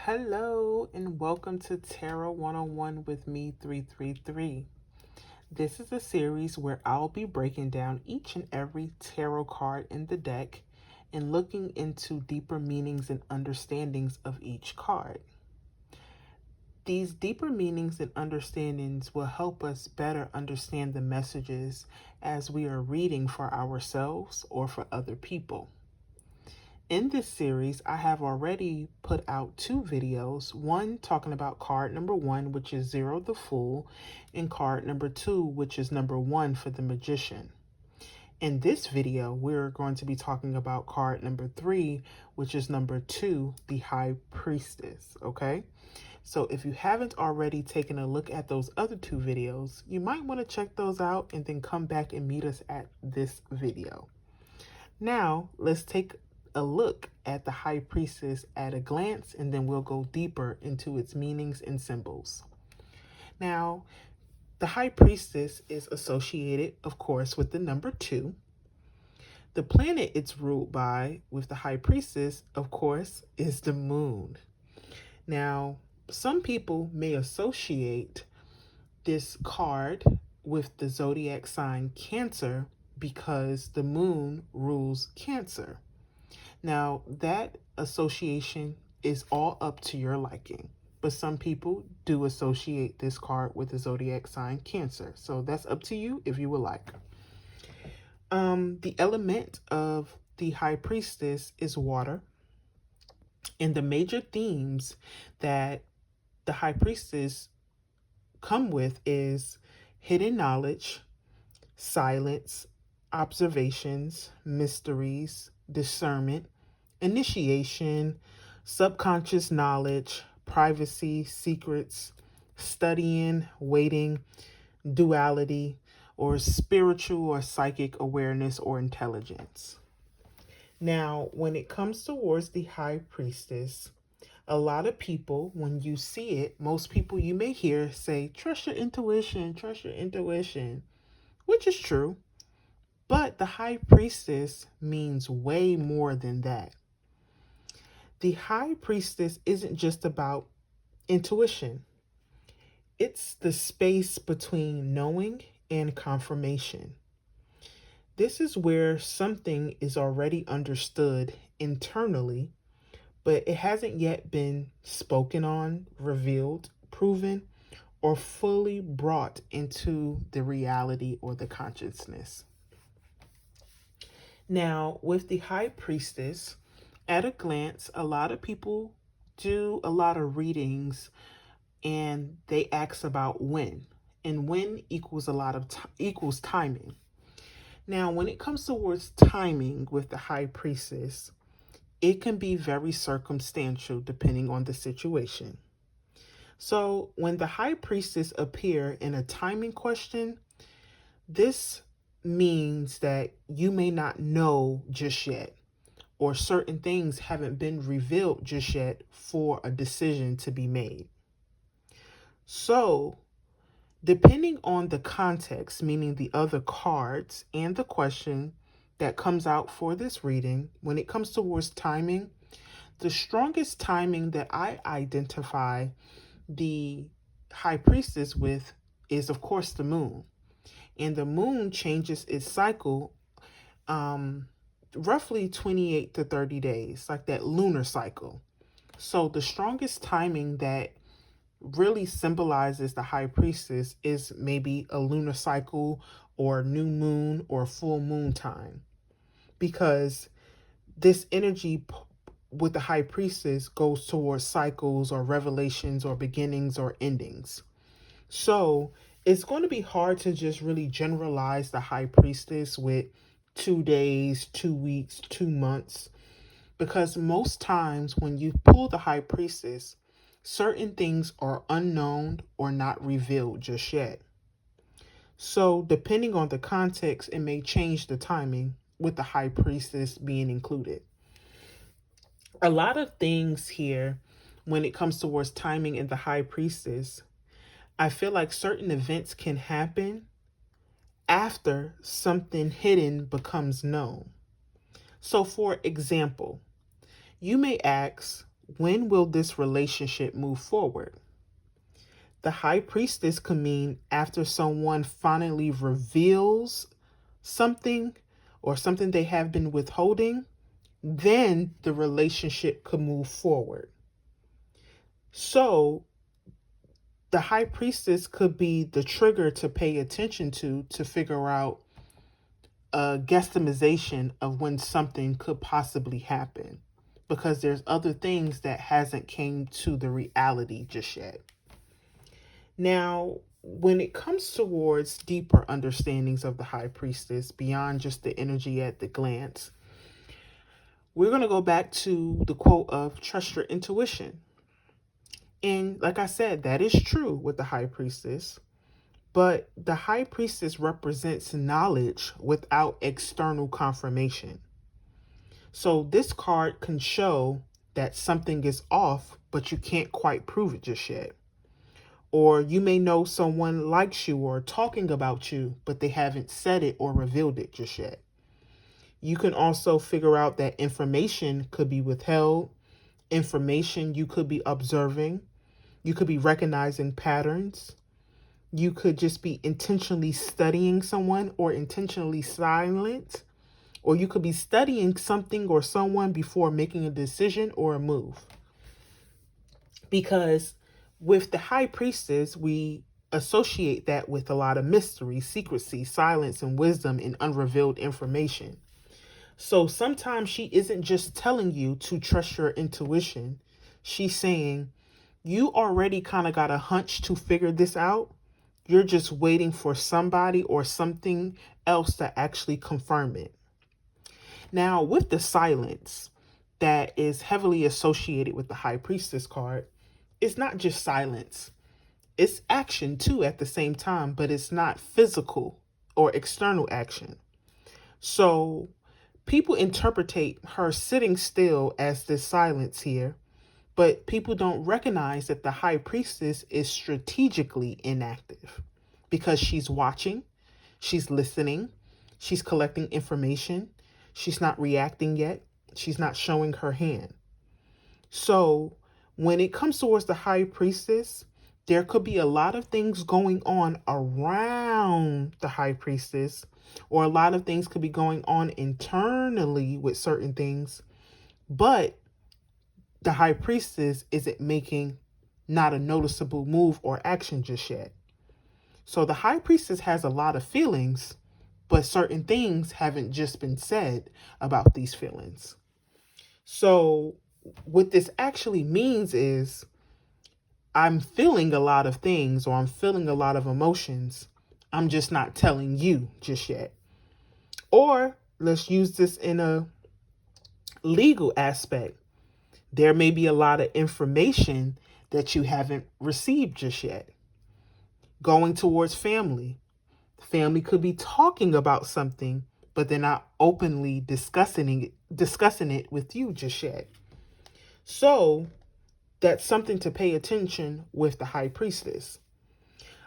Hello and welcome to Tarot 101 with me 333. This is a series where I'll be breaking down each and every tarot card in the deck and looking into deeper meanings and understandings of each card. These deeper meanings and understandings will help us better understand the messages as we are reading for ourselves or for other people. In this series, I have already put out two videos, one talking about card number 1, which is Zero the Fool, and card number 2, which is number 1 for the Magician. In this video, we're going to be talking about card number 3, which is number 2, the High Priestess, okay? So if you haven't already taken a look at those other two videos, you might want to check those out and then come back and meet us at this video. Now, let's take a look at the High Priestess at a glance, and then we'll go deeper into its meanings and symbols. Now, the High Priestess is associated, of course, with the number 2. The planet it's ruled by with the High Priestess, of course, is the moon. Now, some people may associate this card with the zodiac sign Cancer because the moon rules Cancer. Now, that association is all up to your liking, but some people do associate this card with the zodiac sign Cancer. So that's up to you if you would like. The element of the High Priestess is water, and the major themes that the High Priestess come with is hidden knowledge, silence, observations, mysteries, discernment, initiation, subconscious knowledge, privacy, secrets, studying, waiting, duality, or spiritual or psychic awareness or intelligence. Now, when it comes towards the High Priestess, a lot of people, when you see it, most people you may hear say, trust your intuition, which is true. But the High Priestess means way more than that. The High Priestess isn't just about intuition. It's the space between knowing and confirmation. This is where something is already understood internally, but it hasn't yet been spoken on, revealed, proven, or fully brought into the reality or the consciousness. Now, with the High Priestess, at a glance, a lot of people do a lot of readings and they ask about when. And when equals a lot of equals timing. Now, when it comes towards timing with the High Priestess, it can be very circumstantial depending on the situation. So, when the High Priestess appear in a timing question, this means that you may not know just yet, or certain things haven't been revealed just yet for a decision to be made. So, depending on the context, meaning the other cards and the question that comes out for this reading, when it comes towards timing, the strongest timing that I identify the High Priestess with is, of course, the moon. And the moon changes its cycle roughly 28 to 30 days, like that lunar cycle. So the strongest timing that really symbolizes the High Priestess is maybe a lunar cycle or new moon or full moon time, because this energy with the High Priestess goes towards cycles or revelations or beginnings or endings. So it's going to be hard to just really generalize the High Priestess with 2 days, 2 weeks, 2 months, because most times when you pull the High Priestess, certain things are unknown or not revealed just yet. So depending on the context, it may change the timing with the High Priestess being included. A lot of things here when it comes towards timing in the High Priestess, I feel like certain events can happen after something hidden becomes known. So for example, you may ask, when will this relationship move forward? The high priestess could mean after someone finally reveals something or something they have been withholding, then the relationship could move forward. So the high priestess could be the trigger to pay attention to figure out a guesstimation of when something could possibly happen, because there's other things that hasn't came to the reality just yet. Now, when it comes towards deeper understandings of the high priestess beyond just the energy at the glance, we're going to go back to the quote of trust your intuition. And like I said, that is true with the high priestess, but the high priestess represents knowledge without external confirmation. So this card can show that something is off, but you can't quite prove it just yet. Or you may know someone likes you or talking about you, but they haven't said it or revealed it just yet. You can also figure out that information could be withheld, information you could be observing, you could be recognizing patterns, you could just be intentionally studying someone or intentionally silent, or you could be studying something or someone before making a decision or a move. Because with the high priestess, we associate that with a lot of mystery, secrecy, silence, and wisdom and unrevealed information. So sometimes she isn't just telling you to trust your intuition. She's saying, you already kind of got a hunch to figure this out. You're just waiting for somebody or something else to actually confirm it. Now, with the silence that is heavily associated with the high priestess card, it's not just silence. It's action too at the same time, but it's not physical or external action. So people interpretate her sitting still as this silence here, but people don't recognize that the high priestess is strategically inactive because she's watching, she's listening, she's collecting information, she's not reacting yet, she's not showing her hand. So when it comes towards the high priestess, there could be a lot of things going on around the high priestess, or a lot of things could be going on internally with certain things, but the high priestess isn't making not a noticeable move or action just yet. So the high priestess has a lot of feelings, but certain things haven't just been said about these feelings. So what this actually means is I'm feeling a lot of things or I'm feeling a lot of emotions. I'm just not telling you just yet. Or let's use this in a legal aspect. There may be a lot of information that you haven't received just yet. Going towards family. Family could be talking about something, but they're not openly discussing it with you just yet. So that's something to pay attention with the high priestess.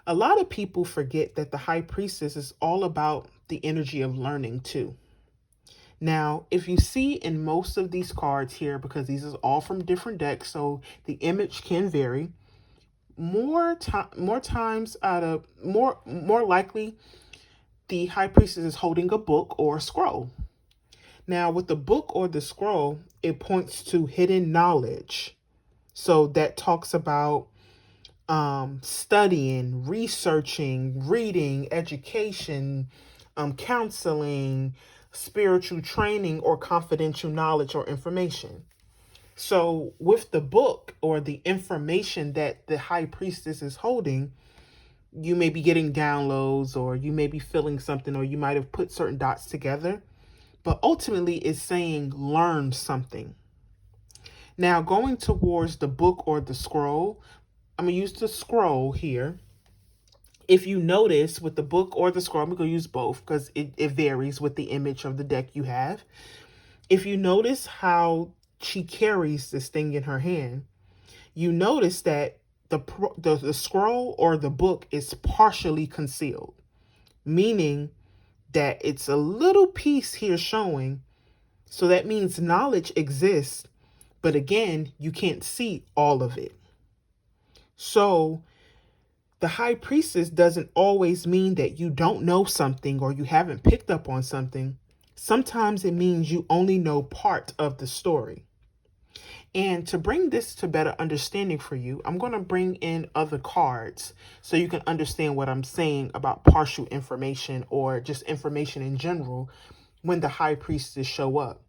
A lot of people forget that the high priestess is all about the energy of learning too. Now, if you see in most of these cards here, because these are all from different decks, so the image can vary, more likely the high priestess is holding a book or a scroll. Now, with the book or the scroll, it points to hidden knowledge. So that talks about studying, researching, reading, education, counseling, spiritual training, or confidential knowledge or information. So with the book or the information that the high priestess is holding, you may be getting downloads, or you may be feeling something, or you might have put certain dots together. But ultimately, it's saying learn something. Now, going towards the book or the scroll, I'm going to use the scroll here. If you notice with the book or the scroll, I'm going to use both because it varies with the image of the deck you have. If you notice how she carries this thing in her hand, you notice that the scroll or the book is partially concealed, meaning that it's a little piece here showing. So that means knowledge exists, But again, you can't see all of it. So the high priestess doesn't always mean that you don't know something or you haven't picked up on something. Sometimes it means you only know part of the story. And to bring this to better understanding for you, I'm going to bring in other cards so you can understand what I'm saying about partial information or just information in general when the high priestess show up.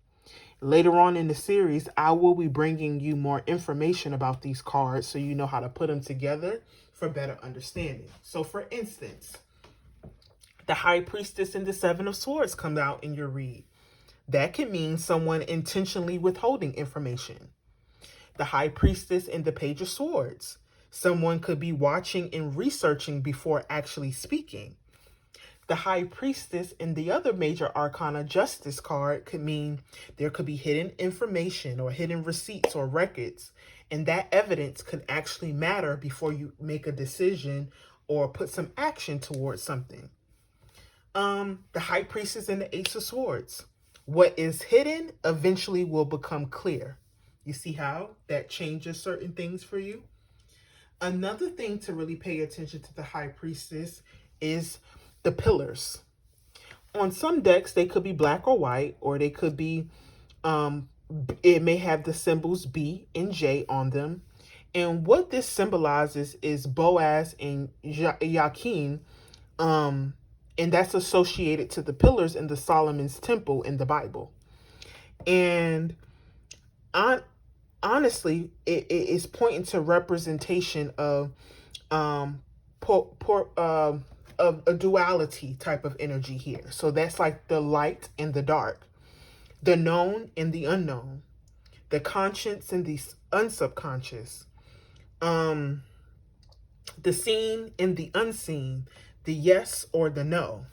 Later on in the series, I will be bringing you more information about these cards so you know how to put them together for better understanding. So for instance, the high priestess and the seven of swords come out in your read. That can mean someone intentionally withholding information. The high priestess and the page of swords. Someone could be watching and researching before actually speaking. The high priestess and the other major arcana justice card could mean there could be hidden information or hidden receipts or records, and that evidence could actually matter before you make a decision or put some action towards something. The high priestess and the ace of swords. What is hidden eventually will become clear. You see how that changes certain things for you? Another thing to really pay attention to the high priestess is the pillars. On some decks, they could be black or white, or they could be, it may have the symbols B and J on them. And what this symbolizes is Boaz and Yakin, and that's associated to the pillars in the Solomon's temple in the Bible. And honestly, it is pointing to representation of of a duality type of energy here. So that's like the light and the dark, the known and the unknown, the conscious and the unsubconscious, the seen and the unseen, the yes or the no.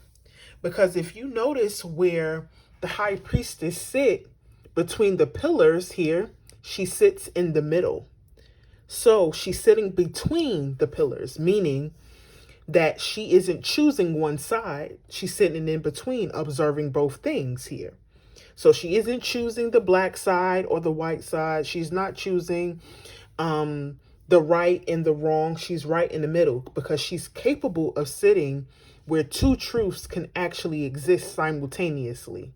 Because if you notice where the high priestess sit between the pillars here, she sits in the middle. So she's sitting between the pillars, meaning that she isn't choosing one side. She's sitting in between, observing both things here. So she isn't choosing the black side or the white side. She's not choosing the right and the wrong. She's right in the middle because she's capable of sitting where two truths can actually exist simultaneously.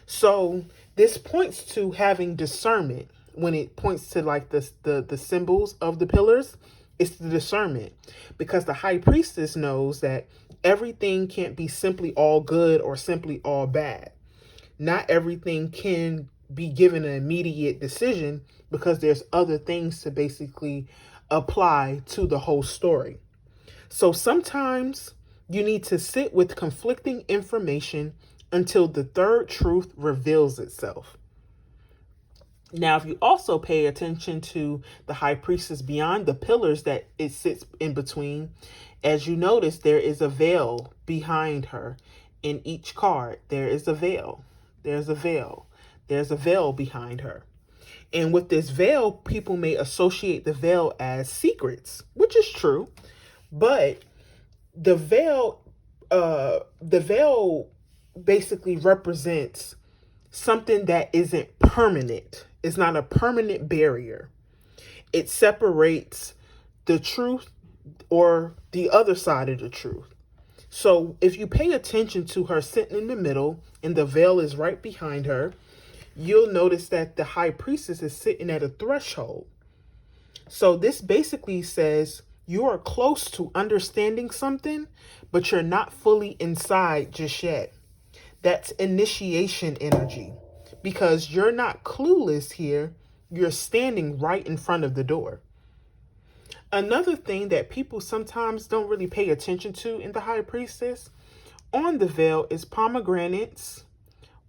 So this points to having discernment. When it points to like the symbols of the pillars, it's the discernment, because the high priestess knows that everything can't be simply all good or simply all bad. Not everything can be given an immediate decision because there's other things to basically apply to the whole story. So sometimes you need to sit with conflicting information until the third truth reveals itself. Now, if you also pay attention to the high priestess beyond the pillars that it sits in between, as you notice, there is a veil behind her. In each card, there is a veil. There's a veil. There's a veil behind her. And with this veil, people may associate the veil as secrets, which is true. But the veil basically represents something that isn't permanent. It's not a permanent barrier. It separates the truth or the other side of the truth. So if you pay attention to her sitting in the middle and the veil is right behind her, you'll notice that the high priestess is sitting at a threshold. So this basically says you are close to understanding something, but you're not fully inside just yet. That's initiation energy. Because you're not clueless here, you're standing right in front of the door. Another thing that people sometimes don't really pay attention to in the high priestess, on the veil is pomegranates,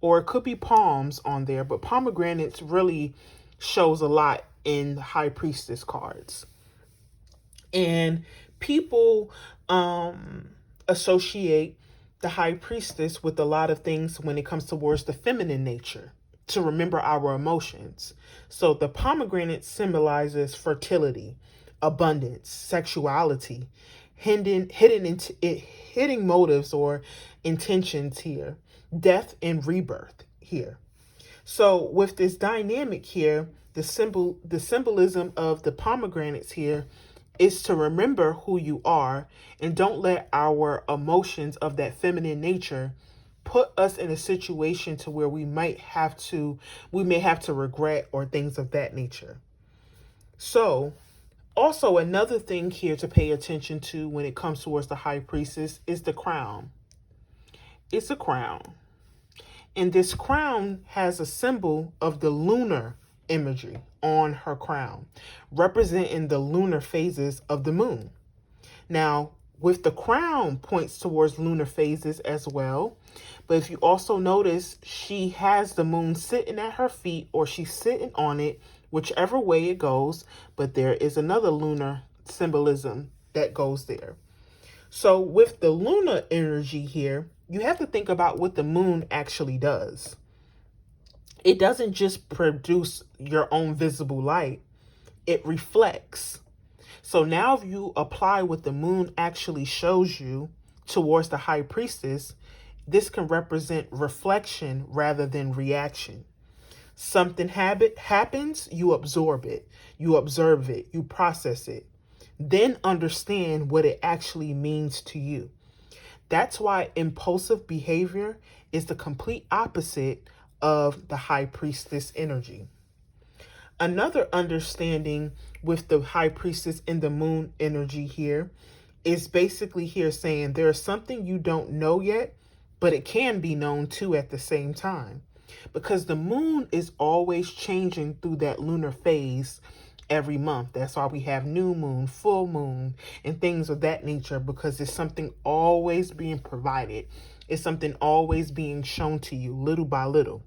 or it could be palms on there, but pomegranates really shows a lot in the high priestess cards. And people associate the high priestess with a lot of things when it comes towards the feminine nature, to remember our emotions. So the pomegranate symbolizes fertility, abundance, sexuality, hidden motives or intentions here, death and rebirth here. So with this dynamic here, the symbolism of the pomegranates here is to remember who you are, and don't let our emotions of that feminine nature put us in a situation to where we may have to regret or things of that nature. So also another thing here to pay attention to when it comes towards the high priestess is the crown. It's a crown. And this crown has a symbol of the lunar imagery on her crown, representing the lunar phases of the moon. Now, with the crown points towards lunar phases as well. But if you also notice, she has the moon sitting at her feet, or she's sitting on it, whichever way it goes. But there is another lunar symbolism that goes there. So with the lunar energy here, you have to think about what the moon actually does. It doesn't just produce your own visible light, it reflects. So now if you apply what the moon actually shows you towards the high priestess, this can represent reflection rather than reaction. Something happens, you absorb it, you observe it, you process it, then understand what it actually means to you. That's why impulsive behavior is the complete opposite of the high priestess energy. Another understanding with the high priestess and the moon energy here is basically here saying there's something you don't know yet, but it can be known too at the same time. Because the moon is always changing through that lunar phase every month. That's why we have new moon, full moon, and things of that nature, because it's something always being provided. It's something always being shown to you little by little.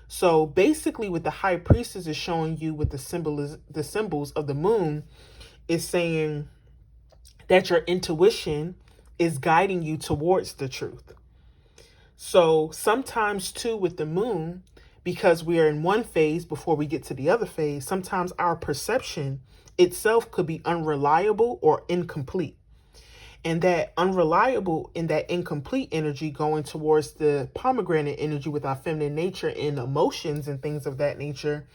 So basically what the high priestess is showing you with the symbols of the moon is saying that your intuition is guiding you towards the truth. So sometimes too with the moon, because we are in one phase before we get to the other phase, sometimes our perception itself could be unreliable or incomplete. And that unreliable and that incomplete energy going towards the pomegranate energy with our feminine nature and emotions and things of that nature,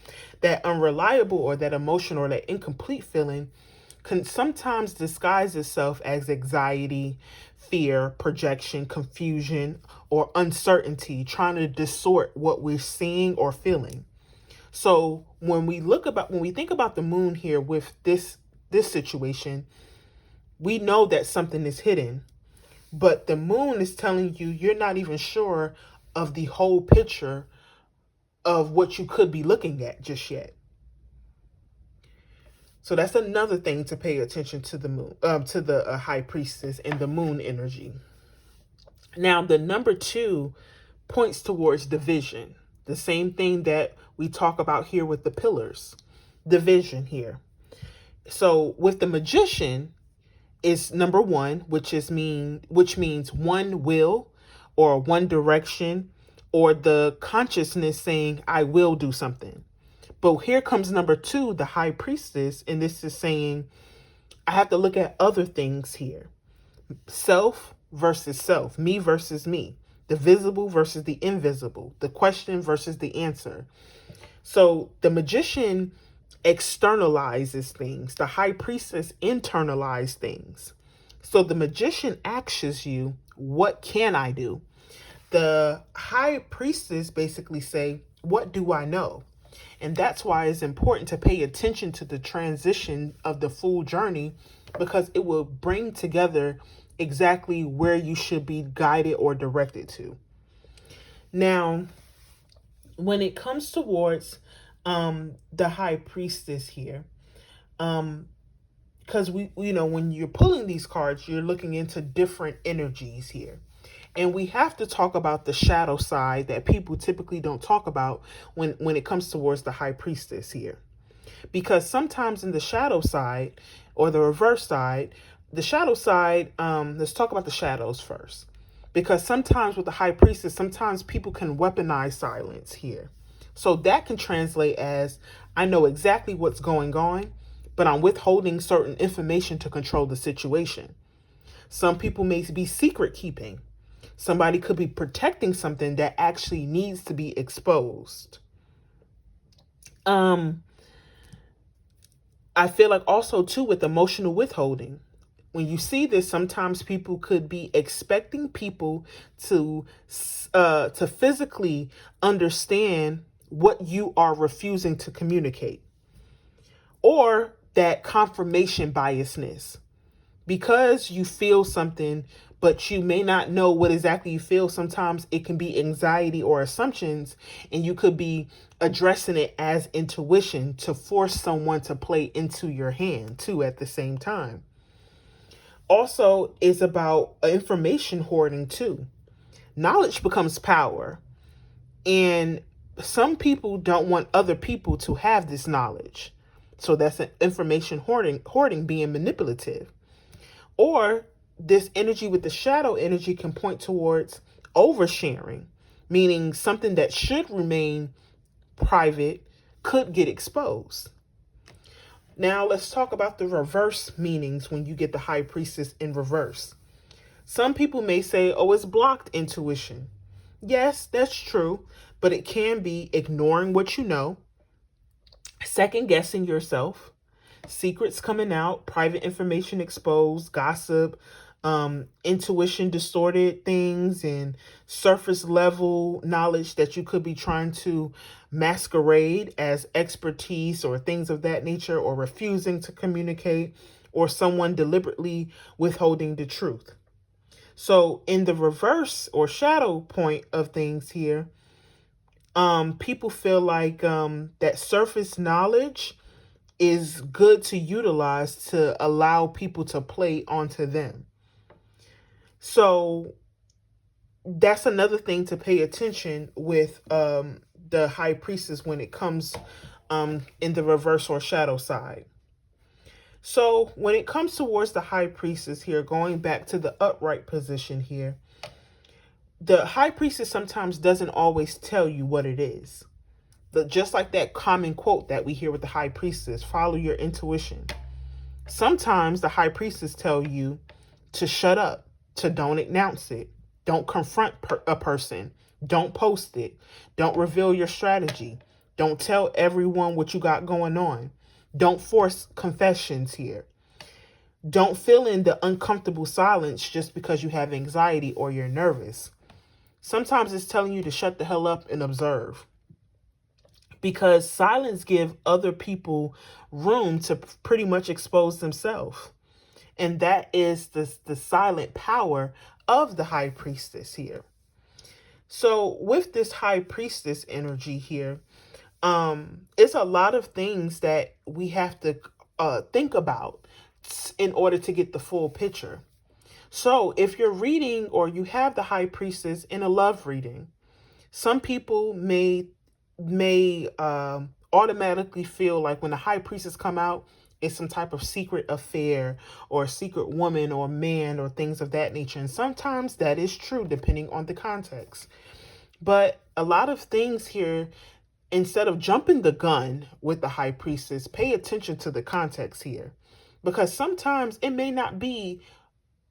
that unreliable or that emotion or that incomplete feeling can sometimes disguise itself as anxiety, fear, projection, confusion, or uncertainty, trying to distort what we're seeing or feeling. So when we think about the moon here with this situation, we know that something is hidden, but the moon is telling you you're not even sure of the whole picture of what you could be looking at just yet. So that's another thing to pay attention to the moon, to the high priestess and the moon energy. Now, the number 2 points towards division. The same thing that we talk about here with the pillars, division here. So with the magician, is number 1, which means one will or one direction, or the consciousness saying, I will do something. But here comes number 2, the high priestess, and this is saying, I have to look at other things here. Self versus self, me versus me, the visible versus the invisible, the question versus the answer. So the magician externalizes things. The high priestess internalizes things. So the magician asks you, what can I do? The high priestess basically say, what do I know? And that's why it's important to pay attention to the transition of the full journey, because it will bring together exactly where you should be guided or directed to. Now, when it comes towards the high priestess here, because when you're pulling these cards, you're looking into different energies here. And we have to talk about the shadow side that people typically don't talk about when it comes towards the high priestess here. Because sometimes in the shadow side or the reverse side, the shadow side, let's talk about the shadows first. Because sometimes with the high priestess, sometimes people can weaponize silence here. So that can translate as, I know exactly what's going on, but I'm withholding certain information to control the situation. Some people may be secret keeping. Somebody could be protecting something that actually needs to be exposed. I feel like also too with emotional withholding. When you see this, sometimes people could be expecting people to physically understand what you are refusing to communicate, or that confirmation biasness, because you feel something but you may not know what exactly you feel. Sometimes it can be anxiety or assumptions, and you could be addressing it as intuition to force someone to play into your hand too at the same time. Also is about information hoarding too. Knowledge becomes power, and some people don't want other people to have this knowledge. So that's an information hoarding being manipulative. Or this energy with the shadow energy can point towards oversharing, meaning something that should remain private could get exposed. Now let's talk about the reverse meanings when you get the high priestess in reverse. Some people may say, oh, it's blocked intuition. Yes, that's true, but it can be ignoring what you know, second guessing yourself, secrets coming out, private information exposed, gossip, intuition distorted things, and surface level knowledge that you could be trying to masquerade as expertise or things of that nature, or refusing to communicate, or someone deliberately withholding the truth. So in the reverse or shadow point of things here, people feel like that surface knowledge is good to utilize to allow people to play onto them. So that's another thing to pay attention with the high priestess when it comes in the reverse or shadow side. So when it comes towards the high priestess here, going back to the upright position here, the high priestess sometimes doesn't always tell you what it is. Just like that common quote that we hear with the high priestess, follow your intuition. Sometimes the high priestess tell you to shut up, to don't announce it, don't confront a person, don't post it, don't reveal your strategy, don't tell everyone what you got going on, don't force confessions here, don't fill in the uncomfortable silence just because you have anxiety or you're nervous. Sometimes it's telling you to shut the hell up and observe, because silence give other people room to pretty much expose themselves. And that is the silent power of the high priestess here. So with this high priestess energy here, it's a lot of things that we have to think about in order to get the full picture. So if you're reading or you have the high priestess in a love reading, some people may automatically feel like when the high priestess come out, it's some type of secret affair or a secret woman or man or things of that nature. And sometimes that is true depending on the context. But a lot of things here, instead of jumping the gun with the high priestess, pay attention to the context here. Because sometimes it may not be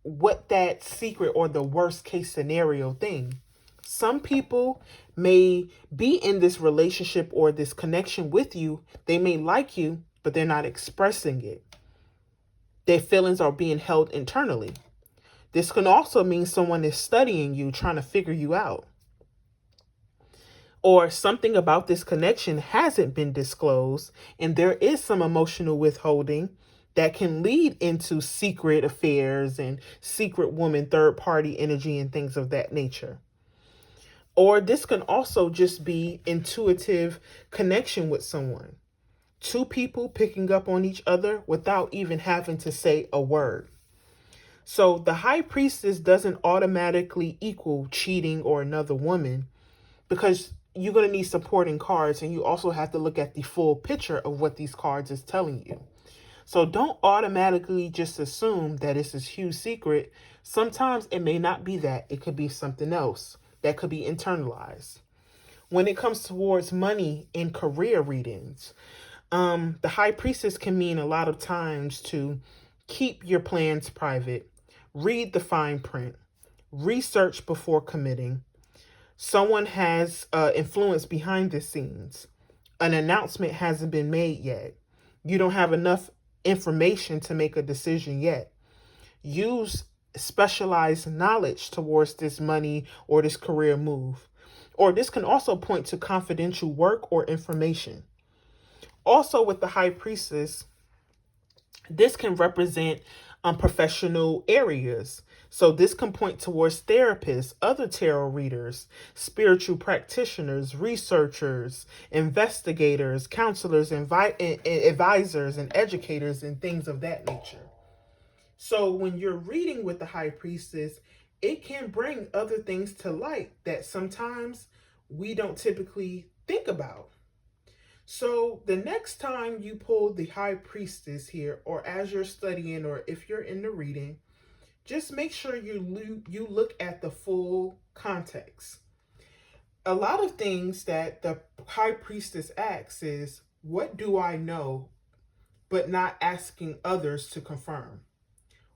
what that secret or the worst case scenario thing. Some people may be in this relationship or this connection with you. They may like you, but they're not expressing it. Their feelings are being held internally. This can also mean someone is studying you, trying to figure you out. Or something about this connection hasn't been disclosed, and there is some emotional withholding that can lead into secret affairs and secret woman, third party energy and things of that nature. Or this can also just be intuitive connection with someone. Two people picking up on each other without even having to say a word. So the high priestess doesn't automatically equal cheating or another woman, because you're going to need supporting cards, and you also have to look at the full picture of what these cards is telling you. So don't automatically just assume that it's this huge secret. Sometimes it may not be that. It could be something else that could be internalized. When it comes towards money and career readings, the high priestess can mean a lot of times to keep your plans private, read the fine print, research before committing. Someone has influence behind the scenes. An announcement hasn't been made yet. You don't have enough information to make a decision yet. Use specialized knowledge towards this money or this career move. Or this can also point to confidential work or information. Also, with the high priestess, this can represent professional areas. So this can point towards therapists, other tarot readers, spiritual practitioners, researchers, investigators, counselors, advisors, and educators, and things of that nature. So when you're reading with the high priestess, it can bring other things to light that sometimes we don't typically think about. So the next time you pull the high priestess here, or as you're studying, or if you're in the reading, just make sure you look at the full context. A lot of things that the high priestess asks is, what do I know, but not asking others to confirm?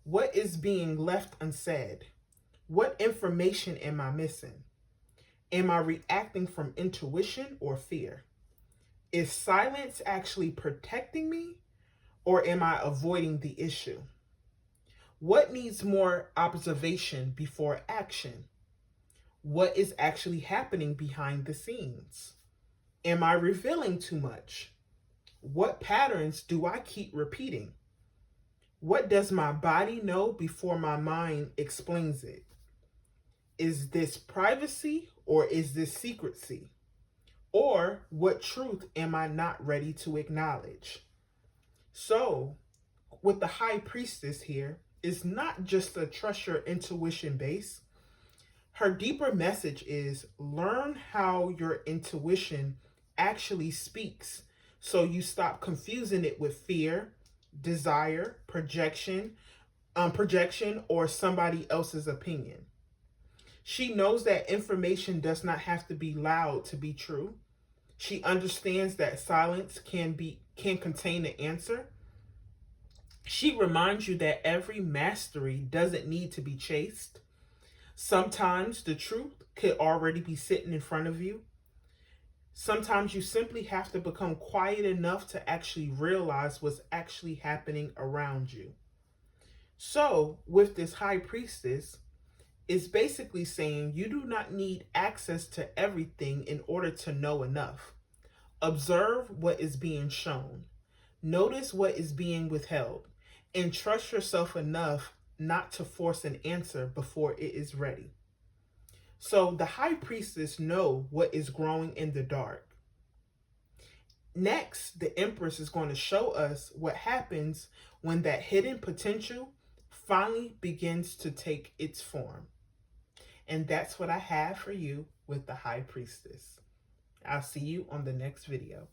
What is being left unsaid? What information am I missing? Am I reacting from intuition or fear? Is silence actually protecting me, or am I avoiding the issue? What needs more observation before action? What is actually happening behind the scenes? Am I revealing too much? What patterns do I keep repeating? What does my body know before my mind explains it? Is this privacy or is this secrecy? Or what truth am I not ready to acknowledge? So, with the high priestess here, is not just a trust your intuition base. Her deeper message is learn how your intuition actually speaks so you stop confusing it with fear, desire, projection, or somebody else's opinion. She knows that information does not have to be loud to be true. She understands that silence can contain the answer. She reminds you that every mastery doesn't need to be chased. Sometimes the truth could already be sitting in front of you. Sometimes you simply have to become quiet enough to actually realize what's actually happening around you. So, with this high priestess, it's basically saying you do not need access to everything in order to know enough. Observe what is being shown. Notice what is being withheld. And trust yourself enough not to force an answer before it is ready. So the high priestess know what is growing in the dark. Next, the empress is going to show us what happens when that hidden potential finally begins to take its form. And that's what I have for you with the high priestess. I'll see you on the next video.